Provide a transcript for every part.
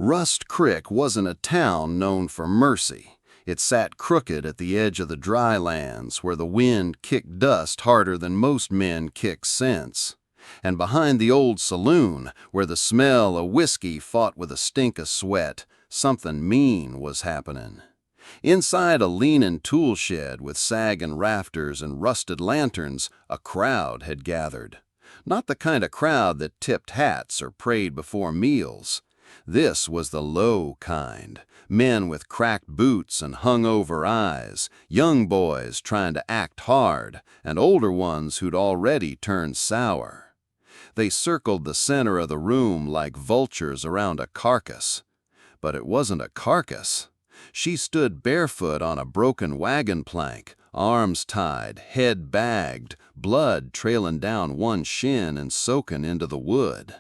Rust Creek wasn't a town known for mercy. It sat crooked at the edge of the dry lands where the wind kicked dust harder than most men kick sense. And behind the old saloon, where the smell of whiskey fought with a stink of sweat, something mean was happening. Inside a leaning tool shed with sagging rafters and rusted lanterns, a crowd had gathered. Not the kind of crowd that tipped hats or prayed before meals. This was the low kind, men with cracked boots and hung-over eyes, young boys trying to act hard, and older ones who'd already turned sour. They circled the center of the room like vultures around a carcass. But it wasn't a carcass. She stood barefoot on a broken wagon plank, arms tied, head bagged, blood trailing down one shin and soaking into the wood.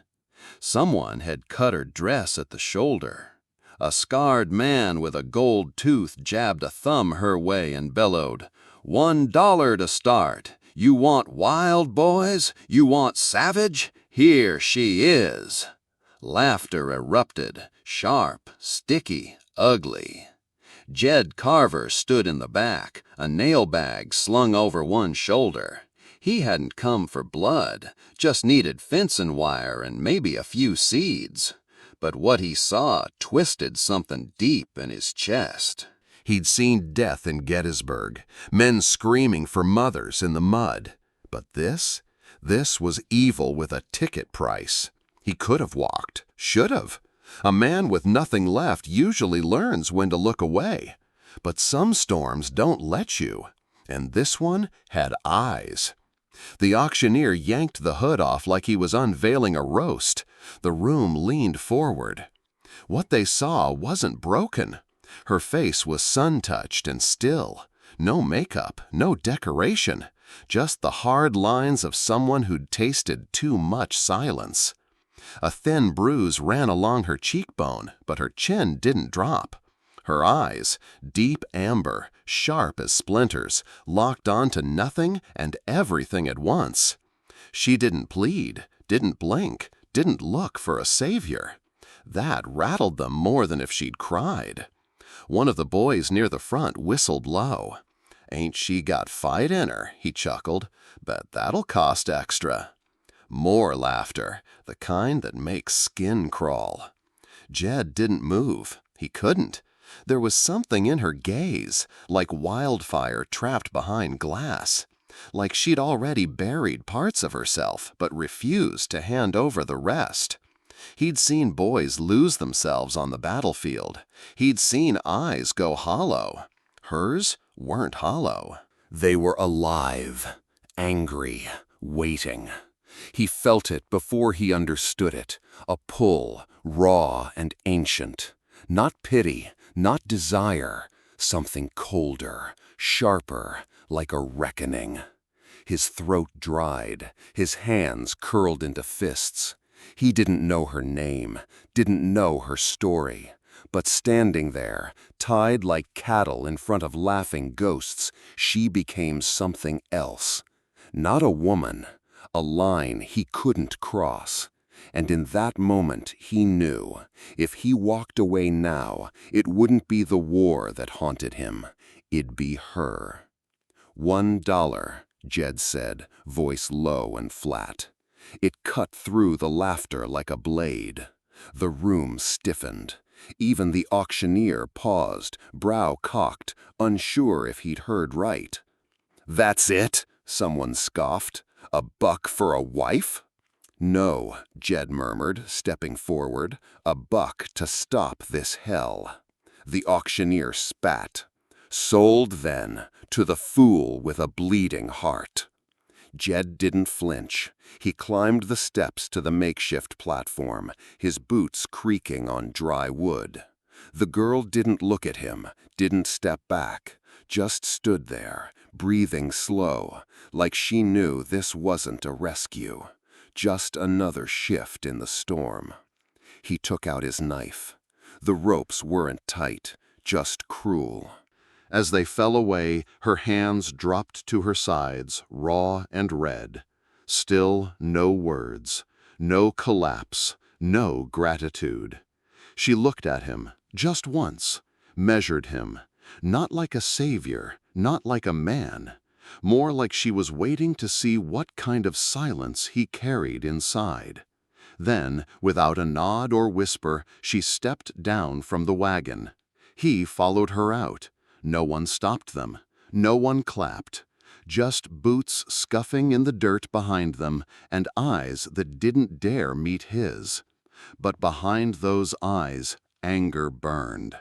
Someone had cut her dress at the shoulder. A scarred man with a gold tooth jabbed a thumb her way and bellowed, $1 to start. You want wild, boys? You want savage? Here she is. Laughter erupted, sharp, sticky, ugly. Jed Carver stood in the back, a nail bag slung over one shoulder. He hadn't come for blood, just needed fencing wire and maybe a few seeds. But what he saw twisted something deep in his chest. He'd seen death in Gettysburg, men screaming for mothers in the mud. But this was evil with a ticket price. He could have walked, should have. A man with nothing left usually learns when to look away. But some storms don't let you, and this one had eyes. The auctioneer yanked the hood off like he was unveiling a roast. The room leaned forward. What they saw wasn't broken. Her face was sun-touched and still. No makeup, no decoration, just the hard lines of someone who'd tasted too much silence. A thin bruise ran along her cheekbone, but her chin didn't drop. Her eyes, deep amber, sharp as splinters, locked onto nothing and everything at once. She didn't plead, didn't blink, didn't look for a savior. That rattled them more than if she'd cried. One of the boys near the front whistled low. "Ain't she got fight in her?" he chuckled. "Bet that'll cost extra." More laughter, the kind that makes skin crawl. Jed didn't move. He couldn't. There was something in her gaze, like wildfire trapped behind glass. Like she'd already buried parts of herself, but refused to hand over the rest. He'd seen boys lose themselves on the battlefield. He'd seen eyes go hollow. Hers weren't hollow. They were alive, angry, waiting. He felt it before he understood it, a pull, raw and ancient. Not pity, not desire, something colder, sharper, like a reckoning. His throat dried, his hands curled into fists. He didn't know her name, didn't know her story. But standing there, tied like cattle in front of laughing ghosts, she became something else. Not a woman, a line he couldn't cross. And in that moment he knew, if he walked away now, it wouldn't be the war that haunted him. It'd be her. $1, Jed said, voice low and flat. It cut through the laughter like a blade. The room stiffened. Even the auctioneer paused, brow cocked, unsure if he'd heard right. "That's it?" someone scoffed. "$1 for a wife?" "No," Jed murmured, stepping forward. $1 to stop this hell." The auctioneer spat. "Sold, then, to the fool with a bleeding heart." Jed didn't flinch. He climbed the steps to the makeshift platform, his boots creaking on dry wood. The girl didn't look at him, didn't step back, just stood there, breathing slow, like she knew this wasn't a rescue, just another shift in the storm. He took out his knife. The ropes weren't tight, just cruel. As they fell away, her hands dropped to her sides, raw and red. Still no words, no collapse, no gratitude. She looked at him, just once, measured him, not like a savior, not like a man, more like she was waiting to see what kind of silence he carried inside. Then, without a nod or whisper, she stepped down from the wagon. He followed her out. No one stopped them. No one clapped. Just boots scuffing in the dirt behind them and eyes that didn't dare meet his. But behind those eyes, anger burned.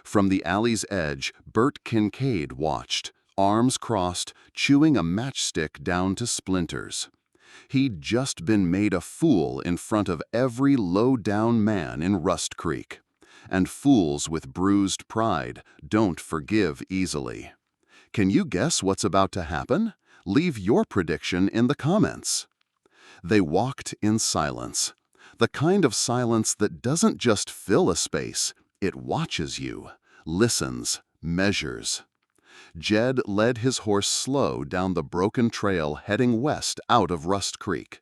From the alley's edge, Bert Kincaid watched, arms crossed, chewing a matchstick down to splinters. He'd just been made a fool in front of every low-down man in Rust Creek. And fools with bruised pride don't forgive easily. Can you guess what's about to happen? Leave your prediction in the comments. They walked in silence. The kind of silence that doesn't just fill a space, it watches you, listens, measures. Jed led his horse slow down the broken trail heading west out of Rust Creek.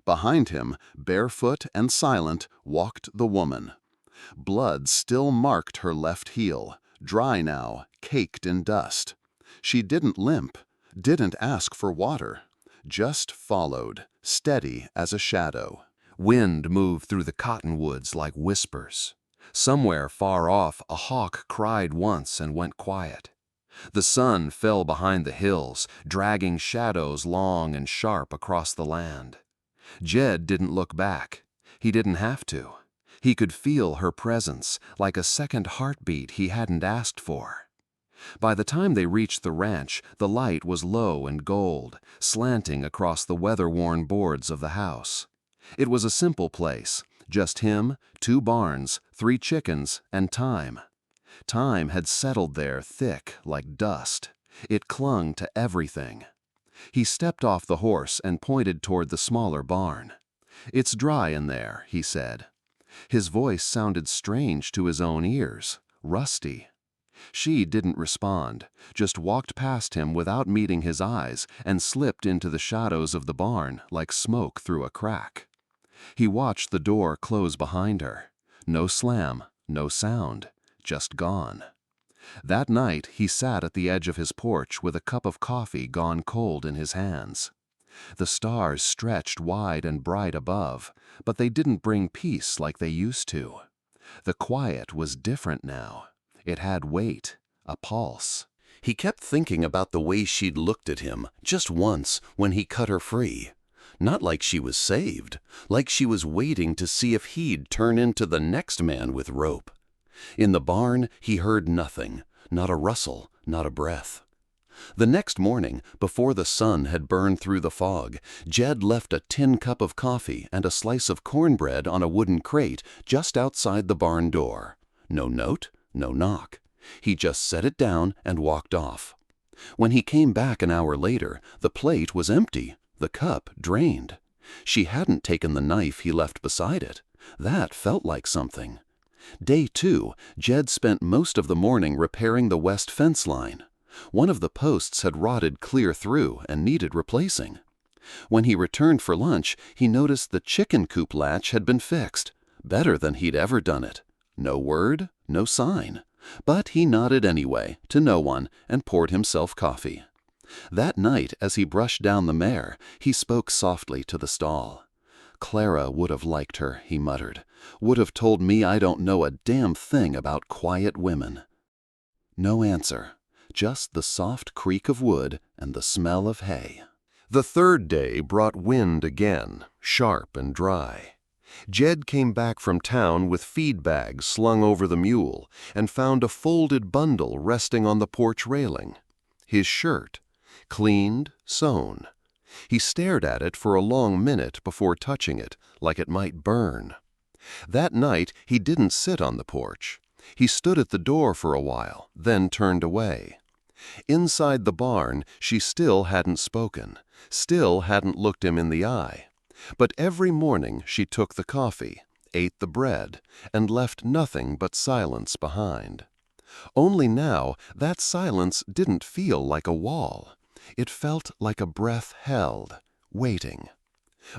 Behind him, barefoot and silent, walked the woman. Blood still marked her left heel, dry now, caked in dust. She didn't limp, didn't ask for water, just followed, steady as a shadow. Wind moved through the cottonwoods like whispers. Somewhere far off, a hawk cried once and went quiet. The sun fell behind the hills, dragging shadows long and sharp across the land. Jed didn't look back. He didn't have to. He could feel her presence, like a second heartbeat he hadn't asked for. By the time they reached the ranch, the light was low and gold, slanting across the weather-worn boards of the house. It was a simple place, just him, 2 barns, 3 chickens, and time. Time had settled there thick like dust. It clung to everything. He stepped off the horse and pointed toward the smaller barn. "It's dry in there," he said. His voice sounded strange to his own ears, rusty. She didn't respond, just walked past him without meeting his eyes and slipped into the shadows of the barn like smoke through a crack. He watched the door close behind her. No slam, no sound, just gone. That night he sat at the edge of his porch with a cup of coffee gone cold in his hands. The stars stretched wide and bright above, but they didn't bring peace like they used to. The quiet was different now. It had weight, a pulse. He kept thinking about the way she'd looked at him, just once, when he cut her free. Not like she was saved, like she was waiting to see if he'd turn into the next man with rope. In the barn, he heard nothing, not a rustle, not a breath. The next morning, before the sun had burned through the fog, Jed left a tin cup of coffee and a slice of cornbread on a wooden crate just outside the barn door. No note, no knock. He just set it down and walked off. When he came back an hour later, the plate was empty, the cup drained. She hadn't taken the knife he left beside it. That felt like something. Day 2, Jed spent most of the morning repairing the west fence line. One of the posts had rotted clear through and needed replacing. When he returned for lunch, he noticed the chicken coop latch had been fixed, better than he'd ever done it. No word, no sign. But he nodded anyway, to no one, and poured himself coffee. That night, as he brushed down the mare, he spoke softly to the stall. "Clara would have liked her," he muttered. "Would have told me I don't know a damn thing about quiet women." No answer. Just the soft creak of wood and the smell of hay. The third day brought wind again, sharp and dry. Jed came back from town with feed bags slung over the mule and found a folded bundle resting on the porch railing. His shirt, cleaned, sewn. He stared at it for a long minute before touching it, like it might burn. That night he didn't sit on the porch. He stood at the door for a while, then turned away. Inside the barn, she still hadn't spoken, still hadn't looked him in the eye. But every morning she took the coffee, ate the bread, and left nothing but silence behind. Only now, that silence didn't feel like a wall. It felt like a breath held, waiting.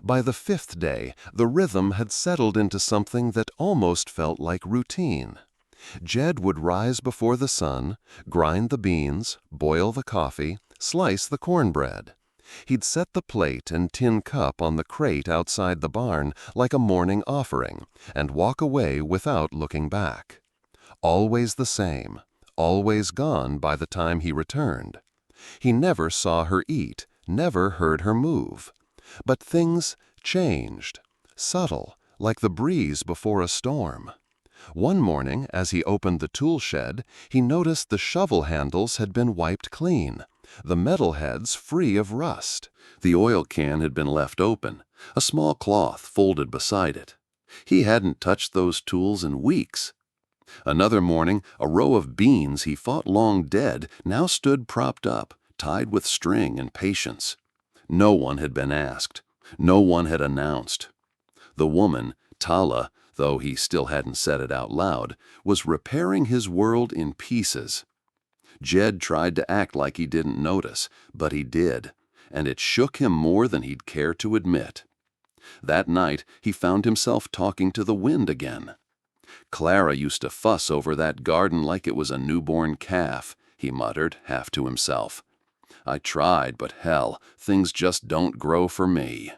By the 5th day, the rhythm had settled into something that almost felt like routine. Jed would rise before the sun, grind the beans, boil the coffee, slice the cornbread. He'd set the plate and tin cup on the crate outside the barn like a morning offering and walk away without looking back. Always the same, always gone by the time he returned. He never saw her eat, never heard her move. But things changed, subtle, like the breeze before a storm. One morning, as he opened the tool shed, he noticed the shovel handles had been wiped clean, the metal heads free of rust. The oil can had been left open, a small cloth folded beside it. He hadn't touched those tools in weeks. Another morning, a row of beans he thought long dead now stood propped up, tied with string and patience. No one had been asked. No one had announced. The woman, Tala, though he still hadn't said it out loud, was repairing his world in pieces. Jed tried to act like he didn't notice, but he did, and it shook him more than he'd care to admit. That night, he found himself talking to the wind again. "Clara used to fuss over that garden like it was a newborn calf," he muttered, half to himself. "I tried, but hell, things just don't grow for me."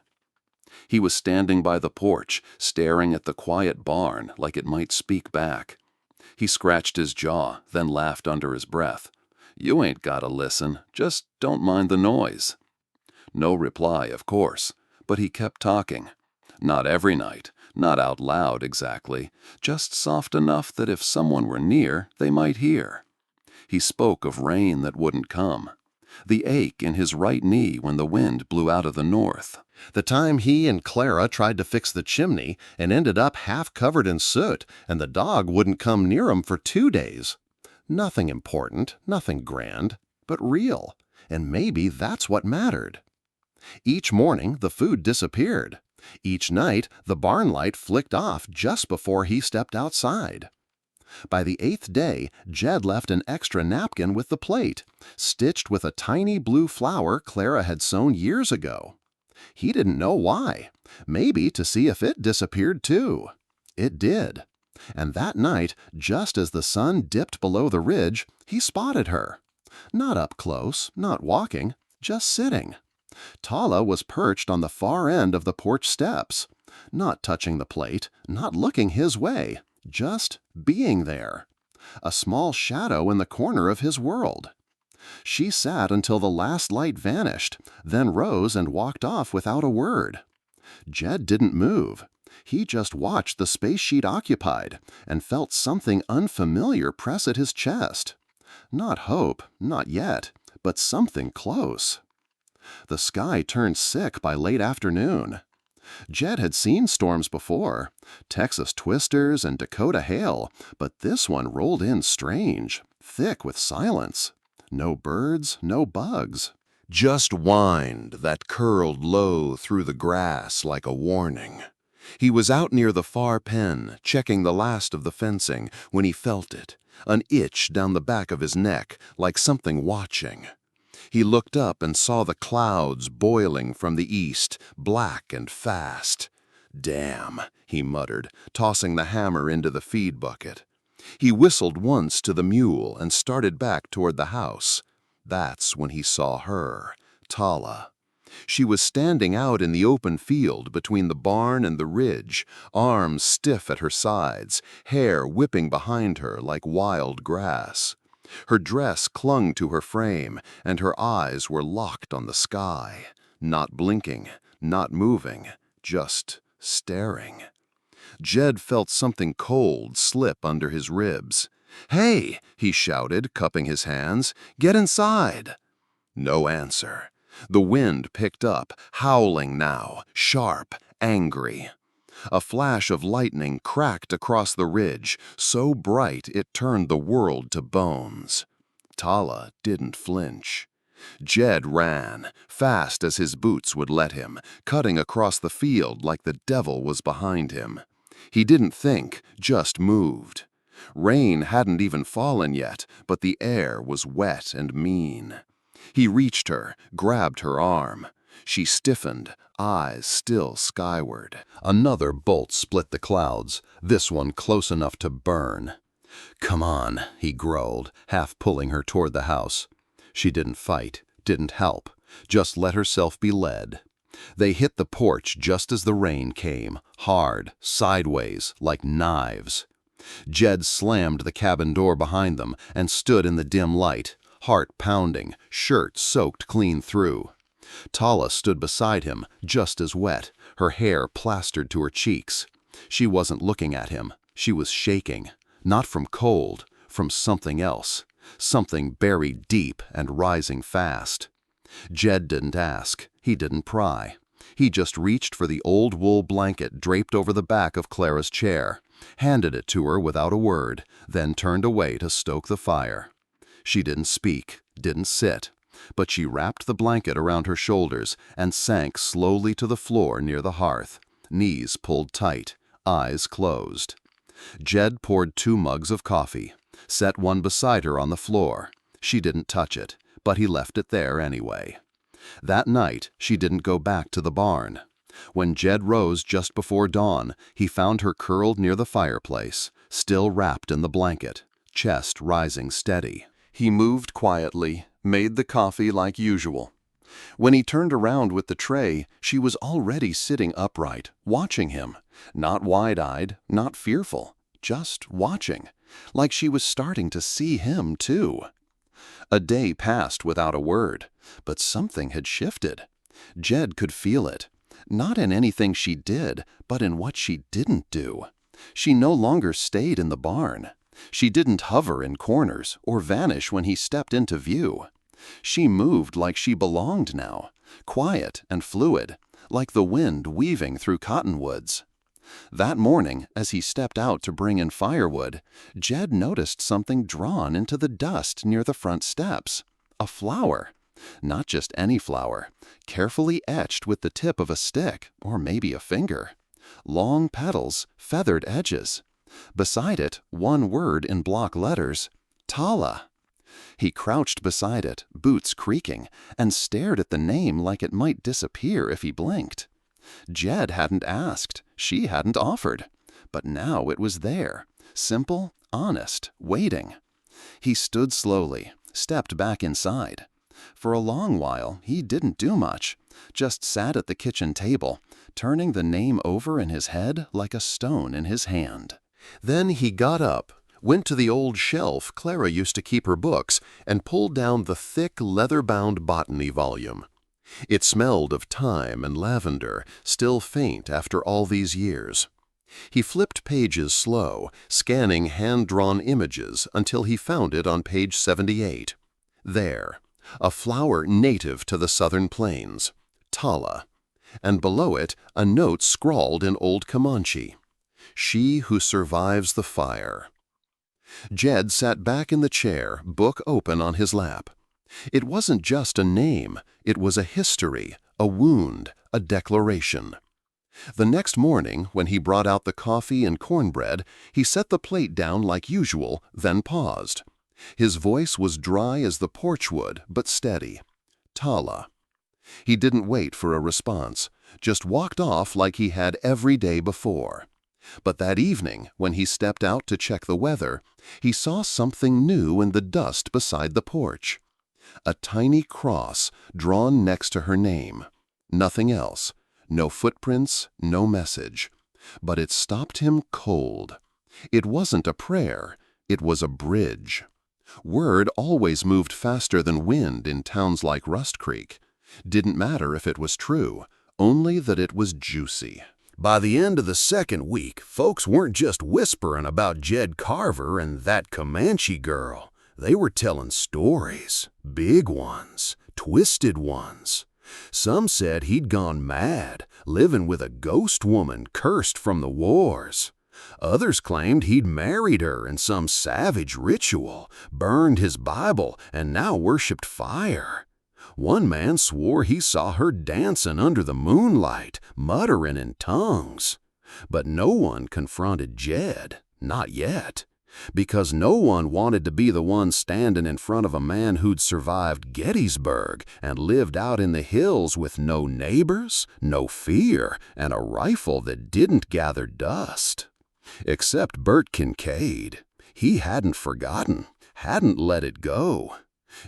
He was standing by the porch, staring at the quiet barn like it might speak back. He scratched his jaw, then laughed under his breath. "You ain't gotta listen, just don't mind the noise." No reply, of course, but he kept talking. Not every night, not out loud exactly, just soft enough that if someone were near, they might hear. He spoke of rain that wouldn't come, the ache in his right knee when the wind blew out of the north, The time he and Clara tried to fix the chimney and ended up half covered in soot, and the dog wouldn't come near 'em for 2 days. Nothing important, nothing grand, but real, and maybe that's what mattered. Each morning, the food disappeared. Each night, the barn light flicked off just before he stepped outside. By the 8th day, Jed left an extra napkin with the plate, stitched with a tiny blue flower Clara had sewn years ago. He didn't know why. Maybe to see if it disappeared too. It did. And that night, just as the sun dipped below the ridge, he spotted her. Not up close, not walking, just sitting. Tala was perched on the far end of the porch steps, not touching the plate, not looking his way, just being there. A small shadow in the corner of his world. She sat until the last light vanished, then rose and walked off without a word. Jed didn't move. He just watched the space she'd occupied and felt something unfamiliar press at his chest. Not hope, not yet, but something close. The sky turned sick by late afternoon. Jed had seen storms before, Texas twisters and Dakota hail, but this one rolled in strange, thick with silence. No birds, no bugs. Just wind that curled low through the grass like a warning. He was out near the far pen, checking the last of the fencing, when he felt it, an itch down the back of his neck, like something watching. He looked up and saw the clouds boiling from the east, black and fast. "Damn," he muttered, tossing the hammer into the feed bucket. He whistled once to the mule and started back toward the house. That's when he saw her, Tala. She was standing out in the open field between the barn and the ridge, arms stiff at her sides, hair whipping behind her like wild grass. Her dress clung to her frame, and her eyes were locked on the sky, not blinking, not moving, just staring. Jed felt something cold slip under his ribs. "Hey!" he shouted, cupping his hands. "Get inside!" No answer. The wind picked up, howling now, sharp, angry. A flash of lightning cracked across the ridge, so bright it turned the world to bones. Tala didn't flinch. Jed ran, fast as his boots would let him, cutting across the field like the devil was behind him. He didn't think, just moved. Rain hadn't even fallen yet, but the air was wet and mean. He reached her, grabbed her arm. She stiffened, eyes still skyward. Another bolt split the clouds, this one close enough to burn. "Come on," he growled, half pulling her toward the house. She didn't fight, didn't help, just let herself be led. They hit the porch just as the rain came, hard, sideways, like knives. Jed slammed the cabin door behind them and stood in the dim light, heart pounding, shirt soaked clean through. Tala stood beside him, just as wet, her hair plastered to her cheeks. She wasn't looking at him. She was shaking, not from cold, from something else, something buried deep and rising fast. Jed didn't ask. He didn't pry. He just reached for the old wool blanket draped over the back of Clara's chair, handed it to her without a word, then turned away to stoke the fire. She didn't speak, didn't sit, but she wrapped the blanket around her shoulders and sank slowly to the floor near the hearth, knees pulled tight, eyes closed. Jed poured 2 mugs of coffee, set one beside her on the floor. She didn't touch it, but he left it there anyway. That night, she didn't go back to the barn. When Jed rose just before dawn, he found her curled near the fireplace, still wrapped in the blanket, chest rising steady. He moved quietly, made the coffee like usual. When he turned around with the tray, she was already sitting upright, watching him, not wide-eyed, not fearful, just watching, like she was starting to see him too. A day passed without a word, but something had shifted. Jed could feel it, not in anything she did, but in what she didn't do. She no longer stayed in the barn. She didn't hover in corners or vanish when he stepped into view. She moved like she belonged now, quiet and fluid, like the wind weaving through cottonwoods. That morning, as he stepped out to bring in firewood, Jed noticed something drawn into the dust near the front steps. A flower. Not just any flower, carefully etched with the tip of a stick, or maybe a finger. Long petals, feathered edges. Beside it, one word in block letters, Tala. He crouched beside it, boots creaking, and stared at the name like it might disappear if he blinked. Jed hadn't asked, she hadn't offered, but now it was there, simple, honest, waiting. He stood slowly, stepped back inside. For a long while, he didn't do much, just sat at the kitchen table, turning the name over in his head like a stone in his hand. Then he got up, went to the old shelf Clara used to keep her books, and pulled down the thick, leather-bound botany volume. It smelled of thyme and lavender, still faint after all these years. He flipped pages slow, scanning hand-drawn images until he found it on page 78. There, a flower native to the southern plains, Tala, and below it a note scrawled in Old Comanche, "She who survives the fire." Jed sat back in the chair, book open on his lap. It wasn't just a name, it was a history, a wound, a declaration. The next morning, when he brought out the coffee and cornbread, he set the plate down like usual, then paused. His voice was dry as the porch wood, but steady. Tala. He didn't wait for a response, just walked off like he had every day before. But that evening, when he stepped out to check the weather, he saw something new in the dust beside the porch. A tiny cross drawn next to her name. Nothing else. No footprints, no message. But it stopped him cold. It wasn't a prayer, it was a bridge. Word always moved faster than wind in towns like Rust Creek. Didn't matter if it was true, only that it was juicy. By the end of the second week, folks weren't just whispering about Jed Carver and that Comanche girl. They were telling stories, big ones, twisted ones. Some said he'd gone mad, living with a ghost woman cursed from the wars. Others claimed he'd married her in some savage ritual, burned his Bible, and now worshipped fire. One man swore he saw her dancing under the moonlight, muttering in tongues. But no one confronted Jed, not yet. because no one wanted to be the one standing in front of a man who'd survived Gettysburg and lived out in the hills with no neighbors, no fear, and a rifle that didn't gather dust. Except Bert Kincaid. He hadn't forgotten, hadn't let it go.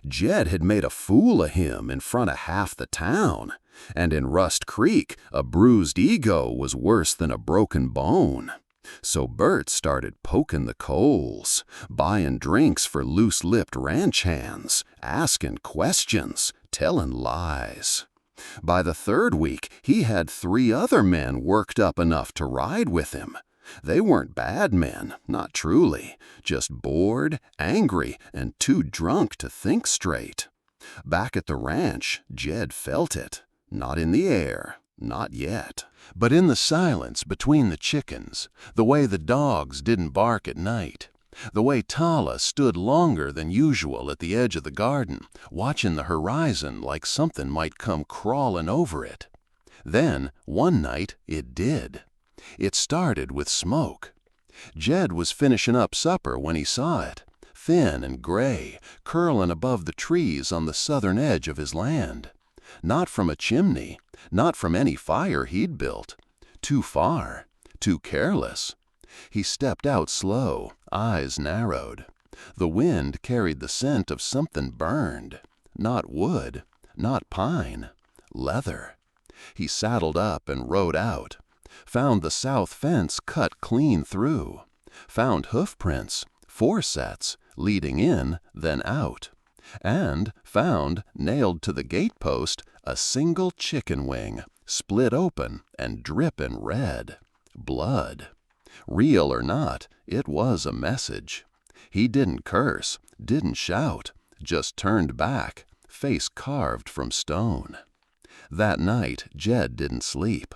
Jed had made a fool of him in front of half the town, and in Rust Creek, a bruised ego was worse than a broken bone. So Bert started poking the coals, buying drinks for loose-lipped ranch hands, asking questions, telling lies. By the third week, he had 3 other men worked up enough to ride with him. They weren't bad men, not truly, just bored, angry, and too drunk to think straight. Back at the ranch, Jed felt it. Not in the air, not yet. But in the silence between the chickens, the way the dogs didn't bark at night, the way Tala stood longer than usual at the edge of the garden, watching the horizon like something might come crawling over it. Then, one night, it did. It started with smoke. Jed was finishing up supper when he saw it, thin and gray, curling above the trees on the southern edge of his land. Not from a chimney, not from any fire he'd built. Too far, too careless. He stepped out slow, eyes narrowed. The wind carried the scent of something burned. Not wood, not pine, leather. He saddled up and rode out. Found the south fence cut clean through. Found hoof prints, 4 sets, leading in, then out. And found, nailed to the gatepost, a single chicken wing, split open and dripping red. Blood. Real or not, it was a message. He didn't curse, didn't shout, just turned back, face carved from stone. That night, Jed didn't sleep.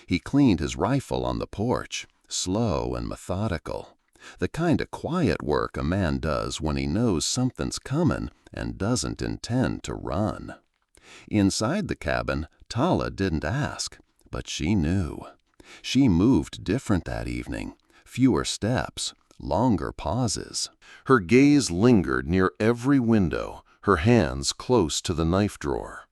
He cleaned his rifle on the porch, slow and methodical. The kind of quiet work a man does when he knows something's coming and doesn't intend to run. Inside the cabin, Tala didn't ask, but she knew. She moved different that evening, fewer steps, longer pauses. Her gaze lingered near every window, her hands close to the knife drawer.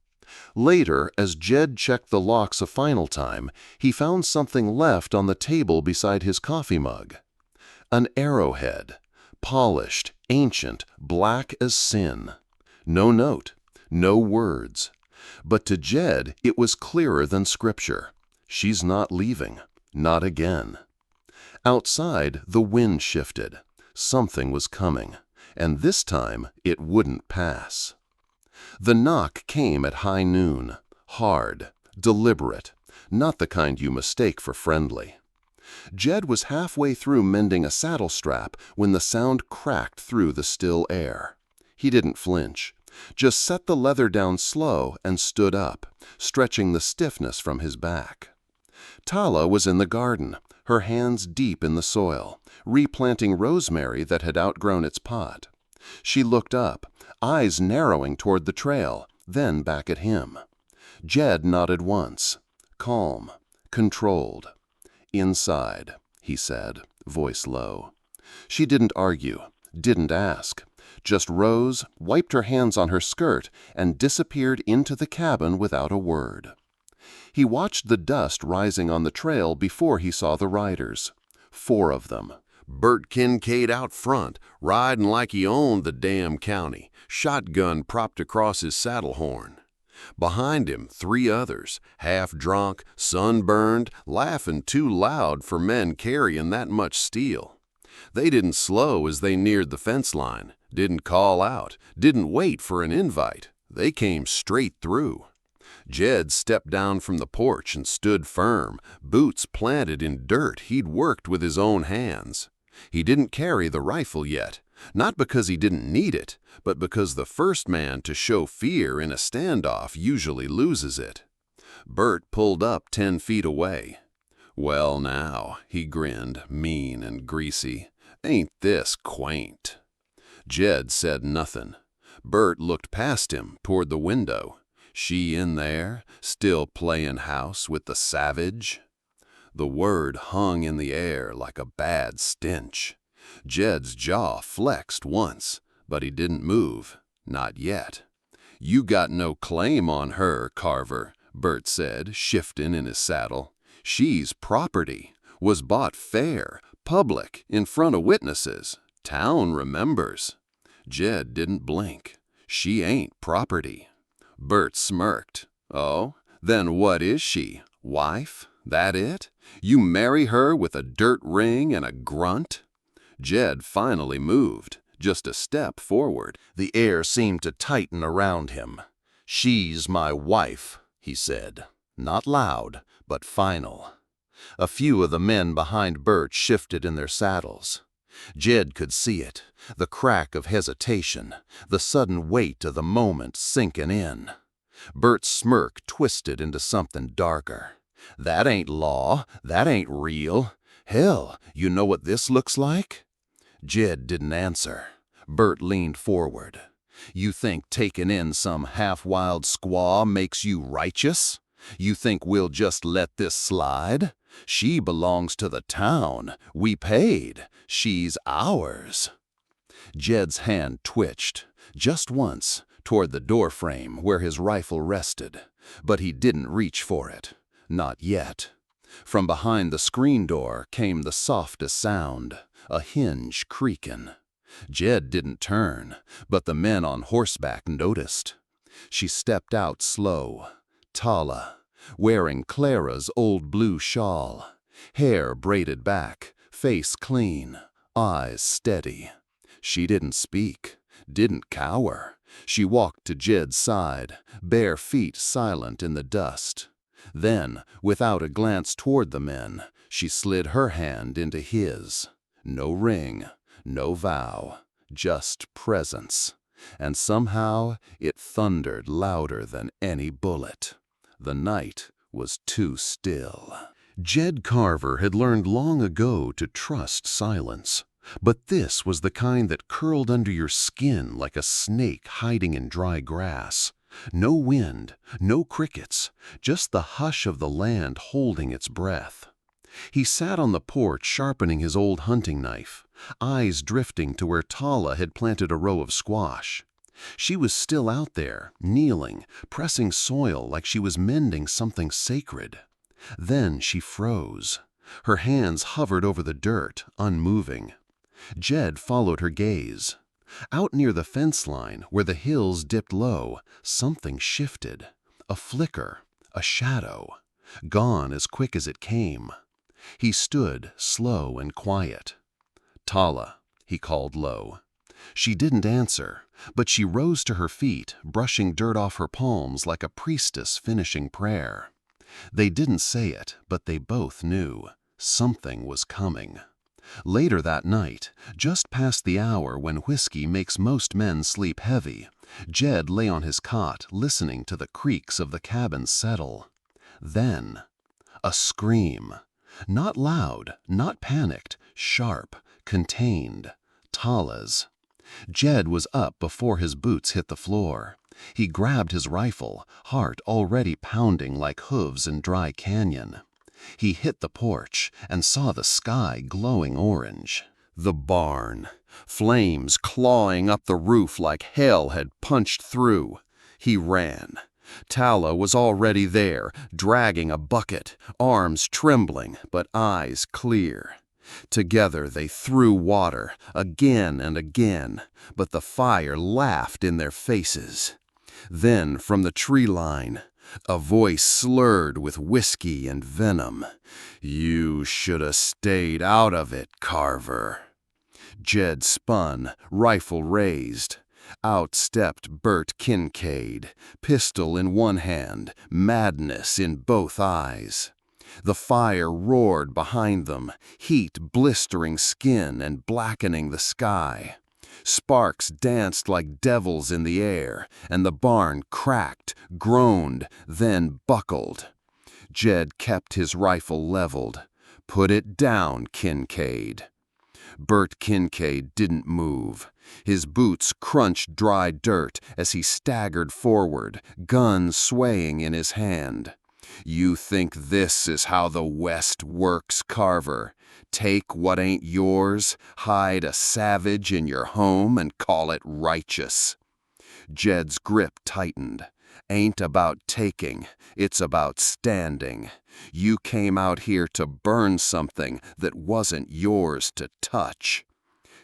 Later, as Jed checked the locks a final time, he found something left on the table beside his coffee mug. An arrowhead, polished, ancient, black as sin. No note, no words. But to Jed, it was clearer than scripture. She's not leaving, not again. Outside, the wind shifted. Something was coming, and this time it wouldn't pass. The knock came at high noon, hard, deliberate, not the kind you mistake for friendly. Jed was halfway through mending a saddle strap when the sound cracked through the still air. He didn't flinch, just set the leather down slow and stood up, stretching the stiffness from his back. Tala was in the garden, her hands deep in the soil, replanting rosemary that had outgrown its pot. She looked up, eyes narrowing toward the trail, then back at him. Jed nodded once, calm, controlled. "Inside," he said, voice low. She didn't argue, didn't ask, just rose, wiped her hands on her skirt, and disappeared into the cabin without a word. He watched the dust rising on the trail before he saw the riders. 4 of them. Bert Kincaid out front, riding like he owned the damn county, shotgun propped across his saddle horn. Behind him, 3 others, half drunk, sunburned, laughing too loud for men carrying that much steel. They didn't slow as they neared the fence line, didn't call out, didn't wait for an invite. They came straight through. Jed stepped down from the porch and stood firm, boots planted in dirt he'd worked with his own hands. He didn't carry the rifle yet, not because he didn't need it, but because the first man to show fear in a standoff usually loses it. Bert pulled up 10 feet away. "Well now," he grinned, mean and greasy, "ain't this quaint?" Jed said nothing. Bert looked past him toward the window. She in there, still playing house with the savage? The word hung in the air like a bad stench. Jed's jaw flexed once, but he didn't move. Not yet. "You got no claim on her, Carver," Bert said, shifting in his saddle. "She's property. Was bought fair, public, in front of witnesses. Town remembers." Jed didn't blink. "She ain't property." Bert smirked. "Oh, then what is she? Wife? That it? You marry her with a dirt ring and a grunt?" Jed finally moved, just a step forward. The air seemed to tighten around him. "She's my wife," he said. Not loud, but final. A few of the men behind Bert shifted in their saddles. Jed could see it, the crack of hesitation, the sudden weight of the moment sinking in. Bert's smirk twisted into something darker. "That ain't law. That ain't real. Hell, you know what this looks like?" Jed didn't answer. Bert leaned forward. "You think taking in some half-wild squaw makes you righteous? You think we'll just let this slide? She belongs to the town. We paid. She's ours." Jed's hand twitched, just once, toward the doorframe where his rifle rested, but he didn't reach for it. Not yet. From behind the screen door came the softest sound, a hinge creaking. Jed didn't turn, but the men on horseback noticed. She stepped out slow, Tala, wearing Clara's old blue shawl, hair braided back, face clean, eyes steady. She didn't speak, didn't cower. She walked to Jed's side, bare feet silent in the dust. Then, without a glance toward the men, she slid her hand into his. No ring, no vow, just presence. And somehow it thundered louder than any bullet. The night was too still. Jed Carver had learned long ago to trust silence. But this was the kind that curled under your skin like a snake hiding in dry grass. No wind, no crickets, just the hush of the land holding its breath. He sat on the porch sharpening his old hunting knife, eyes drifting to where Tala had planted a row of squash. She was still out there, kneeling, pressing soil like she was mending something sacred. Then she froze. Her hands hovered over the dirt, unmoving. Jed followed her gaze. Out near the fence line, where the hills dipped low, something shifted. A flicker, a shadow, gone as quick as it came. He stood, slow and quiet. "Tala," he called low. She didn't answer, but she rose to her feet, brushing dirt off her palms like a priestess finishing prayer. They didn't say it, but they both knew. Something was coming. Later that night, just past the hour when whiskey makes most men sleep heavy, Jed lay on his cot listening to the creaks of the cabin settle. Then, a scream. Not loud, not panicked, sharp, contained. Tala's. Jed was up before his boots hit the floor. He grabbed his rifle, heart already pounding like hooves in dry canyon. He hit the porch and saw the sky glowing orange. The barn, flames clawing up the roof like hell had punched through. He ran. Tala was already there, dragging a bucket, arms trembling, but eyes clear. Together they threw water, again and again, but the fire laughed in their faces. Then from the tree line, a voice slurred with whiskey and venom. "You should have stayed out of it, Carver." Jed spun, rifle raised. Out stepped Bert Kincaid, pistol in one hand, madness in both eyes. The fire roared behind them, heat blistering skin and blackening the sky. Sparks danced like devils in the air, and the barn cracked, groaned, then buckled. Jed kept his rifle leveled. "Put it down, Kincaid." Bert Kincaid didn't move. His boots crunched dry dirt as he staggered forward, gun swaying in his hand. You think this is how the West works, Carver? Take what ain't yours, hide a savage in your home, and call it righteous. Jed's grip tightened. Ain't about taking, it's about standing. You came out here to burn something that wasn't yours to touch.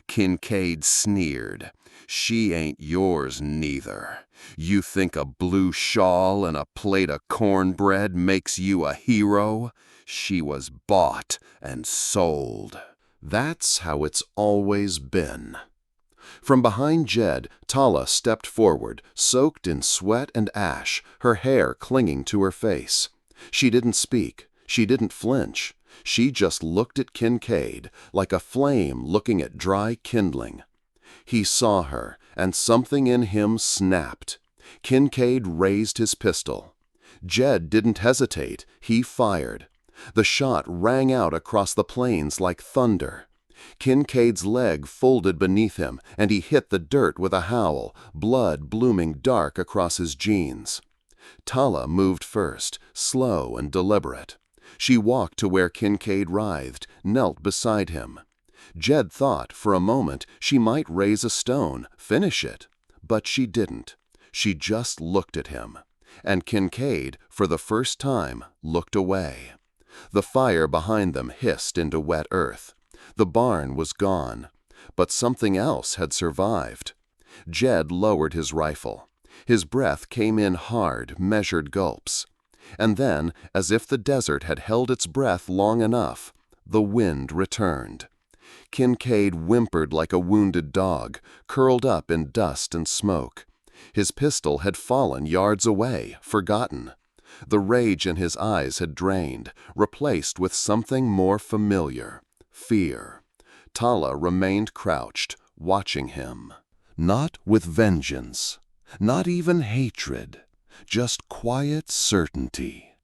Kincaid sneered. She ain't yours neither. You think a blue shawl and a plate of cornbread makes you a hero? She was bought and sold. That's how it's always been. From behind Jed, Tala stepped forward, soaked in sweat and ash, her hair clinging to her face. She didn't speak. She didn't flinch. She just looked at Kincaid, like a flame looking at dry kindling. He saw her, and something in him snapped. Kincaid raised his pistol. Jed didn't hesitate. He fired. The shot rang out across the plains like thunder. Kincaid's leg folded beneath him, and he hit the dirt with a howl, blood blooming dark across his jeans. Tala moved first, slow and deliberate. She walked to where Kincaid writhed, knelt beside him. Jed thought, for a moment, she might raise a stone, finish it. But she didn't. She just looked at him. And Kincaid, for the first time, looked away. The fire behind them hissed into wet earth. The barn was gone. But something else had survived. Jed lowered his rifle. His breath came in hard, measured gulps. And then, as if the desert had held its breath long enough, the wind returned. Kincaid whimpered like a wounded dog, curled up in dust and smoke. His pistol had fallen yards away, forgotten. The rage in his eyes had drained, replaced with something more familiar, fear. Tala remained crouched, watching him. Not with vengeance, not even hatred, just quiet certainty.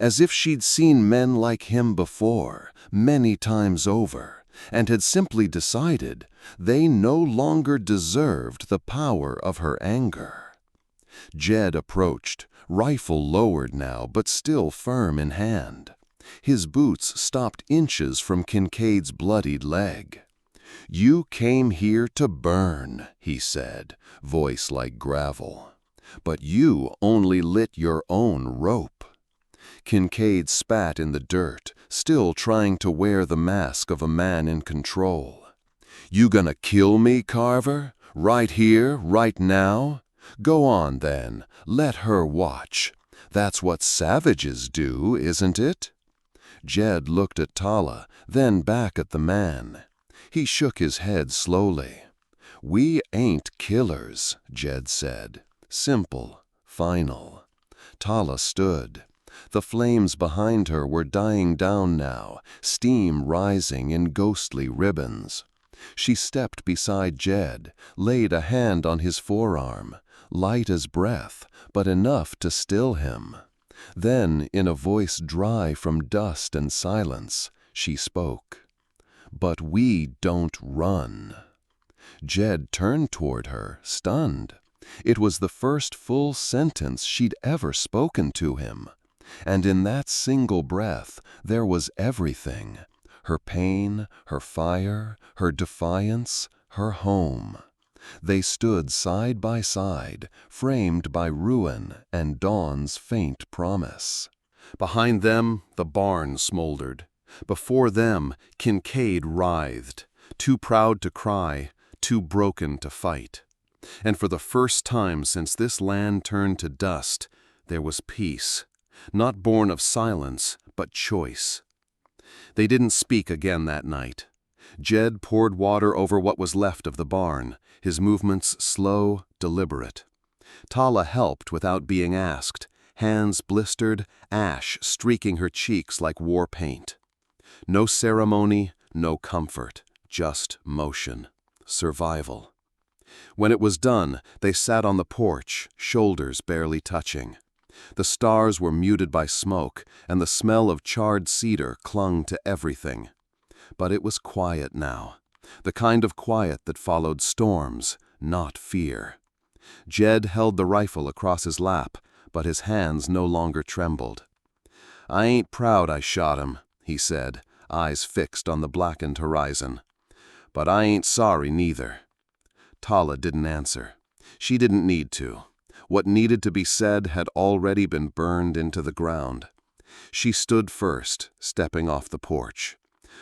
As if she'd seen men like him before, many times over, and had simply decided they no longer deserved the power of her anger. Jed approached, rifle lowered now, but still firm in hand. His boots stopped inches from Kincaid's bloodied leg. "You came here to burn," he said, voice like gravel. "But you only lit your own rope." Kincaid spat in the dirt, still trying to wear the mask of a man in control. "You gonna kill me, Carver? Right here, right now? Go on, then. Let her watch. That's what savages do, isn't it?" Jed looked at Tala, then back at the man. He shook his head slowly. "We ain't killers," Jed said. Simple, final. Tala stood. The flames behind her were dying down now, steam rising in ghostly ribbons. She stepped beside Jed, laid a hand on his forearm, light as breath, but enough to still him. Then, in a voice dry from dust and silence, she spoke. "But we don't run." Jed turned toward her, stunned. It was the first full sentence she'd ever spoken to him. And in that single breath, there was everything. Her pain, her fire, her defiance, her home. They stood side by side, framed by ruin and dawn's faint promise. Behind them, the barn smoldered. Before them, Kincaid writhed, too proud to cry, too broken to fight. And for the first time since this land turned to dust, there was peace, not born of silence, but choice. They didn't speak again that night. Jed poured water over what was left of the barn, his movements slow, deliberate. Tala helped without being asked, hands blistered, ash streaking her cheeks like war paint. No ceremony, no comfort, just motion, survival. When it was done, they sat on the porch, shoulders barely touching. The stars were muted by smoke, and the smell of charred cedar clung to everything. But it was quiet now, the kind of quiet that followed storms, not fear. Jed held the rifle across his lap, but his hands no longer trembled. "I ain't proud I shot him," he said, eyes fixed on the blackened horizon. "But I ain't sorry neither." Tala didn't answer. She didn't need to. What needed to be said had already been burned into the ground. She stood first, stepping off the porch.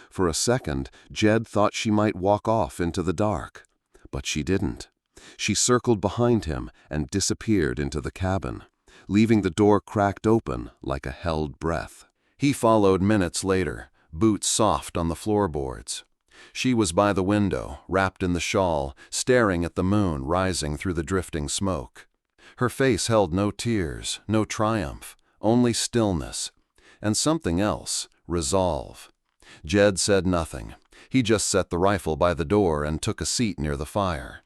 For a second, Jed thought she might walk off into the dark. But she didn't. She circled behind him and disappeared into the cabin, leaving the door cracked open like a held breath. He followed minutes later, boots soft on the floorboards. She was by the window, wrapped in the shawl, staring at the moon rising through the drifting smoke. Her face held no tears, no triumph, only stillness. And something else, resolve. Jed said nothing. He just set the rifle by the door and took a seat near the fire.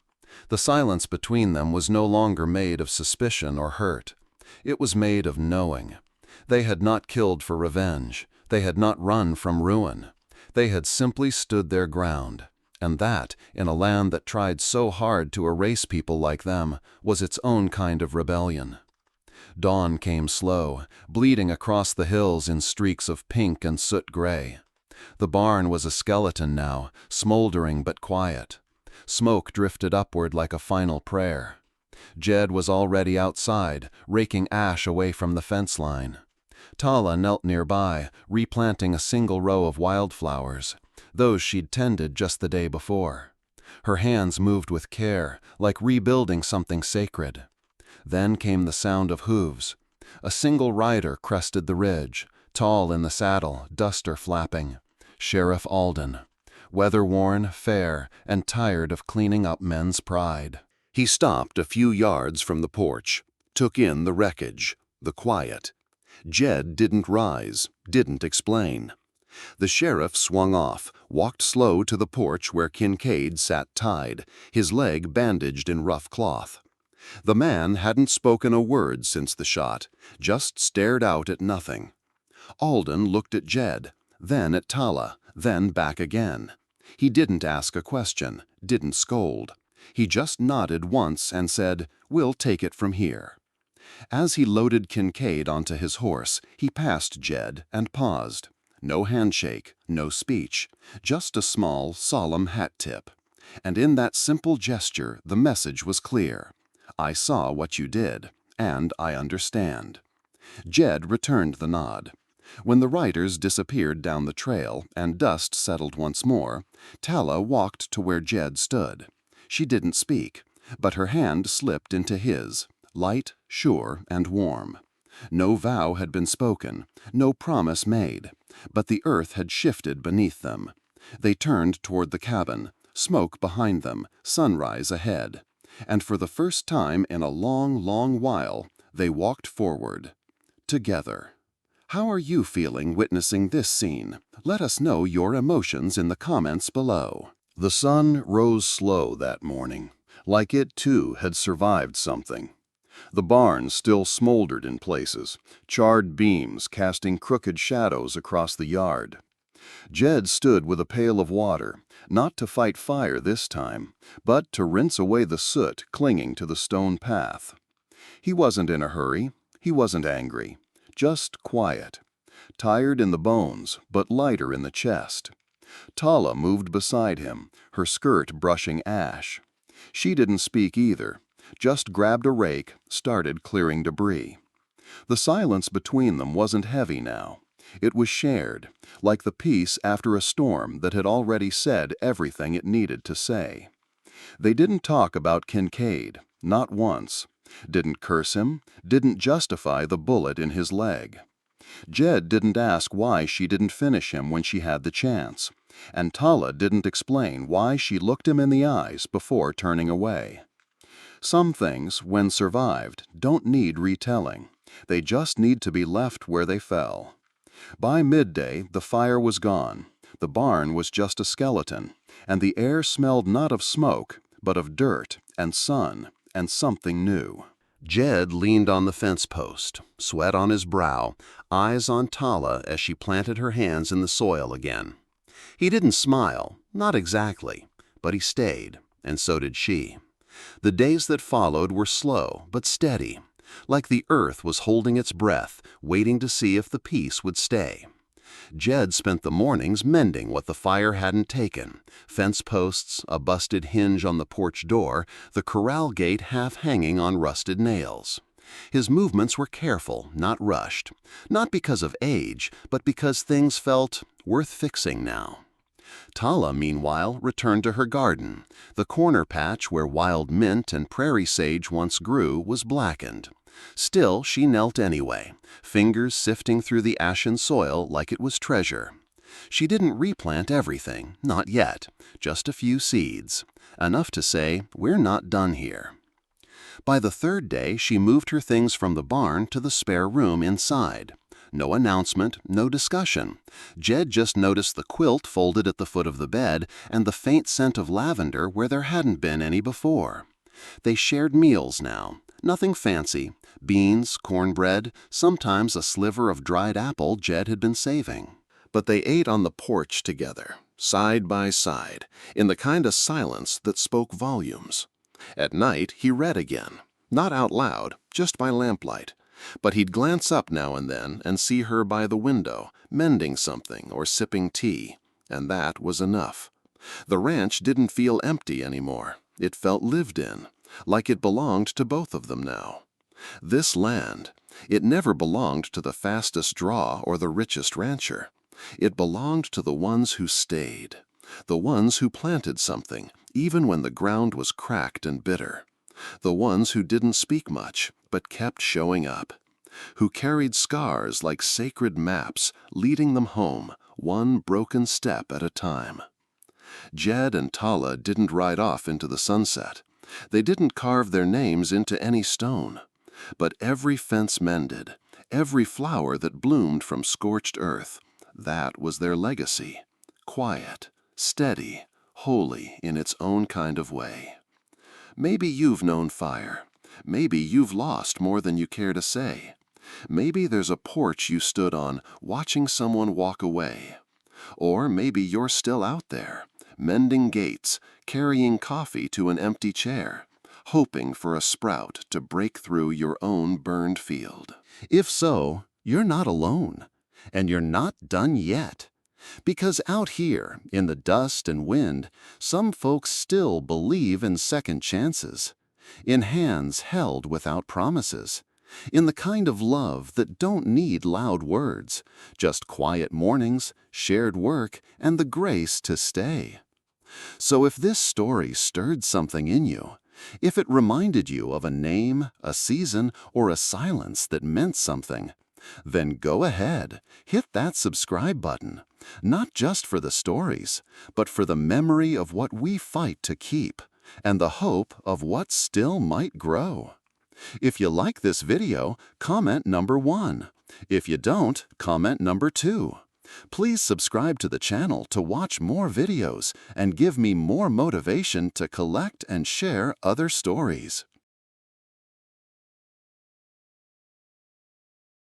The silence between them was no longer made of suspicion or hurt. It was made of knowing. They had not killed for revenge. They had not run from ruin. They had simply stood their ground. And that, in a land that tried so hard to erase people like them, was its own kind of rebellion. Dawn came slow, bleeding across the hills in streaks of pink and soot gray. The barn was a skeleton now, smoldering but quiet. Smoke drifted upward like a final prayer. Jed was already outside, raking ash away from the fence line. Tala knelt nearby, replanting a single row of wildflowers, those she'd tended just the day before. Her hands moved with care, like rebuilding something sacred. Then came the sound of hooves. A single rider crested the ridge, tall in the saddle, duster flapping. Sheriff Alden. Weather-worn, fair, and tired of cleaning up men's pride. He stopped a few yards from the porch, took in the wreckage, the quiet. Jed didn't rise, didn't explain. The sheriff swung off, walked slow to the porch where Kincaid sat tied, his leg bandaged in rough cloth. The man hadn't spoken a word since the shot, just stared out at nothing. Alden looked at Jed, then at Tala, then back again. He didn't ask a question, didn't scold. He just nodded once and said, "We'll take it from here." As he loaded Kincaid onto his horse, he passed Jed and paused. No handshake, no speech, just a small, solemn hat tip. And in that simple gesture, the message was clear. "I saw what you did, and I understand." Jed returned the nod. When the riders disappeared down the trail and dust settled once more, Tala walked to where Jed stood. She didn't speak, but her hand slipped into his, light, sure, and warm. No vow had been spoken, no promise made, but the earth had shifted beneath them. They turned toward the cabin, smoke behind them, sunrise ahead. And for the first time in a long, long while, they walked forward, together. How are you feeling witnessing this scene? Let us know your emotions in the comments below. The sun rose slow that morning, like it too had survived something. The barn still smoldered in places, charred beams casting crooked shadows across the yard. Jed stood with a pail of water, not to fight fire this time, but to rinse away the soot clinging to the stone path. He wasn't in a hurry, he wasn't angry, just quiet. Tired in the bones, but lighter in the chest. Tala moved beside him, her skirt brushing ash. She didn't speak either, just grabbed a rake, started clearing debris. The silence between them wasn't heavy now. It was shared, like the peace after a storm that had already said everything it needed to say. They didn't talk about Kincaid, not once. Didn't curse him, didn't justify the bullet in his leg. Jed didn't ask why she didn't finish him when she had the chance, and Tala didn't explain why she looked him in the eyes before turning away. Some things, when survived, don't need retelling. They just need to be left where they fell. By midday, the fire was gone. The barn was just a skeleton, and the air smelled not of smoke, but of dirt and sun and something new. Jed leaned on the fence post, sweat on his brow, eyes on Tala as she planted her hands in the soil again. He didn't smile, not exactly, but he stayed, and so did she. The days that followed were slow but steady, like the earth was holding its breath, waiting to see if the peace would stay. Jed spent the mornings mending what the fire hadn't taken: fence posts, a busted hinge on the porch door, the corral gate half hanging on rusted nails. His movements were careful, not rushed, not because of age, but because things felt worth fixing now. Tala, meanwhile, returned to her garden. The corner patch where wild mint and prairie sage once grew was blackened. Still, she knelt anyway, fingers sifting through the ashen soil like it was treasure. She didn't replant everything, not yet, just a few seeds, enough to say, "We're not done here." By the third day, she moved her things from the barn to the spare room inside. No announcement, no discussion. Jed just noticed the quilt folded at the foot of the bed and the faint scent of lavender where there hadn't been any before. They shared meals now. Nothing fancy. Beans, cornbread, sometimes a sliver of dried apple Jed had been saving. But they ate on the porch together, side by side, in the kind of silence that spoke volumes. At night, he read again. Not out loud, just by lamplight. But he'd glance up now and then and see her by the window, mending something or sipping tea, and that was enough. The ranch didn't feel empty anymore. It felt lived in, like it belonged to both of them now. This land, it never belonged to the fastest draw or the richest rancher. It belonged to the ones who stayed, the ones who planted something, even when the ground was cracked and bitter, the ones who didn't speak much, but kept showing up, who carried scars like sacred maps, leading them home, one broken step at a time. Jed and Tala didn't ride off into the sunset. They didn't carve their names into any stone. But every fence mended, every flower that bloomed from scorched earth, that was their legacy. Quiet, steady, holy in its own kind of way. Maybe you've known fire. Maybe you've lost more than you care to say. Maybe there's a porch you stood on, watching someone walk away. Or maybe you're still out there, mending gates, carrying coffee to an empty chair, hoping for a sprout to break through your own burned field. If so, you're not alone, and you're not done yet. Because out here, in the dust and wind, some folks still believe in second chances, in hands held without promises, in the kind of love that don't need loud words, just quiet mornings, shared work, and the grace to stay. So if this story stirred something in you, if it reminded you of a name, a season, or a silence that meant something, then go ahead, hit that subscribe button, not just for the stories, but for the memory of what we fight to keep, and the hope of what still might grow. If you like this video, comment number 1. If you don't, comment number 2. Please subscribe to the channel to watch more videos and give me more motivation to collect and share other stories.